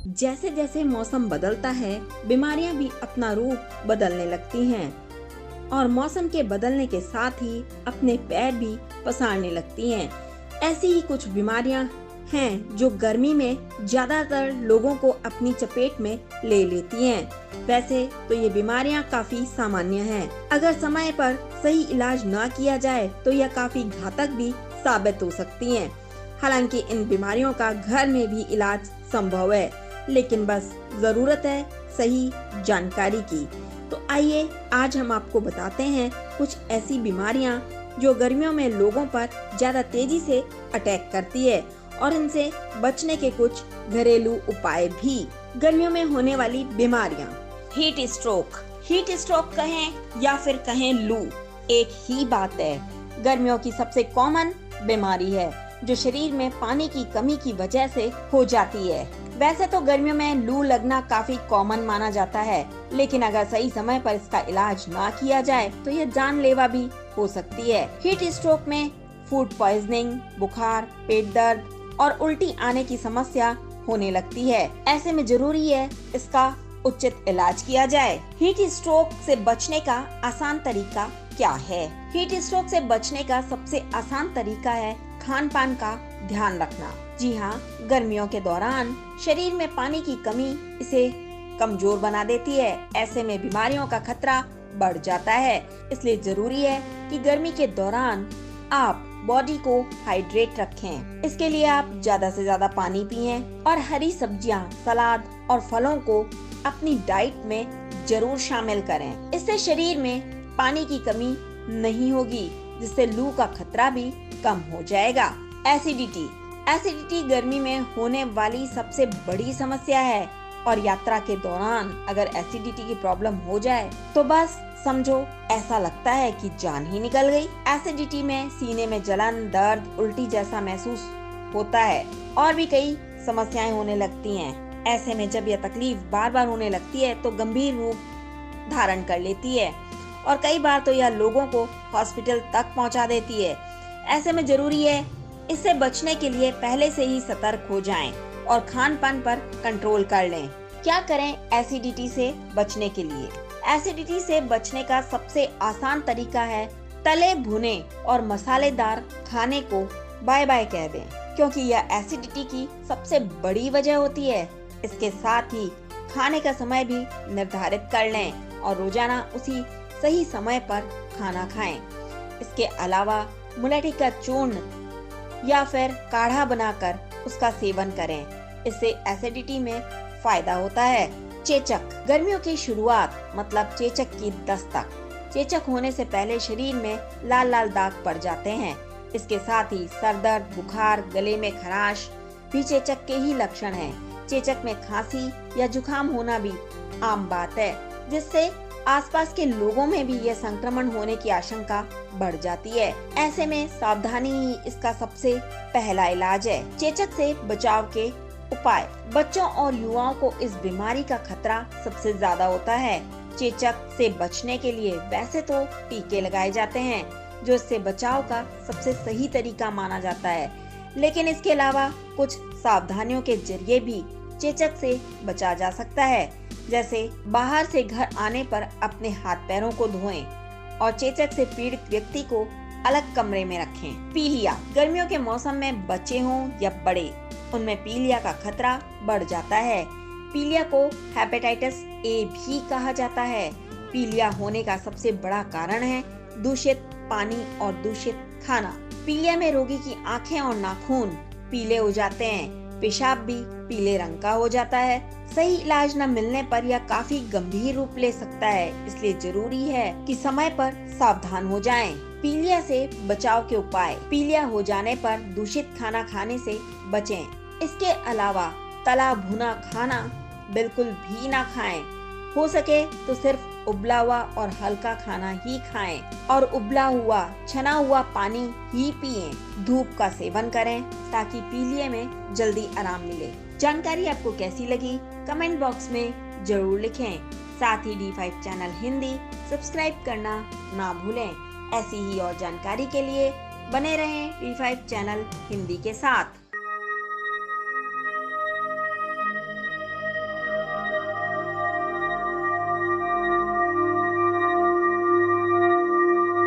जैसे जैसे मौसम बदलता है, बीमारियां भी अपना रूप बदलने लगती हैं और मौसम के बदलने के साथ ही अपने पैर भी पसारने लगती हैं। ऐसी ही कुछ बीमारियां हैं जो गर्मी में ज्यादातर लोगों को अपनी चपेट में ले लेती हैं। वैसे तो ये बीमारियां काफी सामान्य हैं। अगर समय पर सही इलाज ना किया जाए तो यह काफी घातक भी साबित हो सकती हैं। हालांकि इन बीमारियों का घर में भी इलाज संभव है, लेकिन बस जरूरत है सही जानकारी की। तो आइए आज हम आपको बताते हैं कुछ ऐसी बीमारियां जो गर्मियों में लोगों पर ज्यादा तेजी से अटैक करती है और इनसे बचने के कुछ घरेलू उपाय भी। गर्मियों में होने वाली बीमारियां। हीट स्ट्रोक कहें या फिर कहें लू, एक ही बात है। गर्मियों की सबसे कॉमन बीमारी है जो शरीर में पानी की कमी की वजह से हो जाती है। वैसे तो गर्मियों में लू लगना काफी कॉमन माना जाता है, लेकिन अगर सही समय पर इसका इलाज ना किया जाए तो यह जानलेवा भी हो सकती है। हीट स्ट्रोक में फूड पॉइजनिंग, बुखार, पेट दर्द और उल्टी आने की समस्या होने लगती है। ऐसे में जरूरी है इसका उचित इलाज किया जाए। हीट स्ट्रोक से बचने का आसान तरीका क्या है? हीट स्ट्रोक से बचने का सबसे आसान तरीका है खान पान का ध्यान रखना। जी हाँ, गर्मियों के दौरान शरीर में पानी की कमी इसे कमजोर बना देती है। ऐसे में बीमारियों का खतरा बढ़ जाता है। इसलिए जरूरी है कि गर्मी के दौरान आप बॉडी को हाइड्रेट रखें। इसके लिए आप ज्यादा से ज्यादा पानी पिएं और हरी सब्जियां, सलाद और फलों को अपनी डाइट में जरूर शामिल करें। इससे शरीर में पानी की कमी नहीं होगी, जिससे लू का खतरा भी कम हो जाएगा। एसिडिटी गर्मी में होने वाली सबसे बड़ी समस्या है और यात्रा के दौरान अगर एसिडिटी की प्रॉब्लम हो जाए तो बस समझो ऐसा लगता है कि जान ही निकल गई। एसिडिटी में सीने में जलन, दर्द, उल्टी जैसा महसूस होता है और भी कई समस्याएं होने लगती हैं। ऐसे में जब यह तकलीफ बार बार होने लगती है तो गंभीर रूप धारण कर लेती है और कई बार तो यह लोगों को हॉस्पिटल तक पहुंचा देती है। ऐसे में जरूरी है इससे बचने के लिए पहले से ही सतर्क हो जाएं और खान पान पर कंट्रोल कर लें। क्या करें एसिडिटी से बचने के लिए? एसिडिटी से बचने का सबसे आसान तरीका है तले भुने और मसालेदार खाने को बाय बाय कह दें, क्योंकि यह एसिडिटी की सबसे बड़ी वजह होती है। इसके साथ ही खाने का समय भी निर्धारित कर लें और रोजाना उसी सही समय पर खाना खाएं। इसके अलावा मुलैठी का चूर्ण या फिर काढ़ा बनाकर उसका सेवन करें। इससे एसिडिटी में फायदा होता है। चेचक, गर्मियों की शुरुआत मतलब चेचक की दस्तक। चेचक होने से पहले शरीर में लाल लाल दाग पड़ जाते हैं। इसके साथ ही सर दर्द, बुखार, गले में खराश भी चेचक के ही लक्षण हैं। चेचक में खांसी या जुकाम होना भी आम बात है, जिससे आसपास के लोगों में भी यह संक्रमण होने की आशंका बढ़ जाती है। ऐसे में सावधानी ही इसका सबसे पहला इलाज है। चेचक से बचाव के उपाय। बच्चों और युवाओं को इस बीमारी का खतरा सबसे ज्यादा होता है। चेचक से बचने के लिए वैसे तो टीके लगाए जाते हैं, जो इससे बचाव का सबसे सही तरीका माना जाता है, लेकिन इसके अलावा कुछ सावधानियों के जरिए भी चेचक से बचा जा सकता है। जैसे बाहर से घर आने पर अपने हाथ पैरों को धोएं और चेचक से पीड़ित व्यक्ति को अलग कमरे में रखें। पीलिया, गर्मियों के मौसम में बच्चे हों या बड़े, उनमें पीलिया का खतरा बढ़ जाता है। पीलिया को हेपेटाइटिस ए भी कहा जाता है। पीलिया होने का सबसे बड़ा कारण है दूषित पानी और दूषित खाना। पीलिया में रोगी की आंखें और नाखून पीले हो जाते हैं। पेशाब भी पीले रंग का हो जाता है। सही इलाज न मिलने पर यह काफी गंभीर रूप ले सकता है। इसलिए जरूरी है कि समय पर सावधान हो जाएं। पीलिया से बचाव के उपाय। पीलिया हो जाने पर दूषित खाना खाने से बचें। इसके अलावा तला भुना खाना बिल्कुल भी ना खाएं। हो सके तो सिर्फ उबला हुआ और हल्का खाना ही खाएं और उबला हुआ छना हुआ पानी ही पिएं। धूप का सेवन करें ताकि पीलिया में जल्दी आराम मिले। जानकारी आपको कैसी लगी कमेंट बॉक्स में जरूर लिखें। साथ ही D5 चैनल हिंदी सब्सक्राइब करना ना भूलें। ऐसी ही और जानकारी के लिए बने रहें D5 चैनल हिंदी के साथ।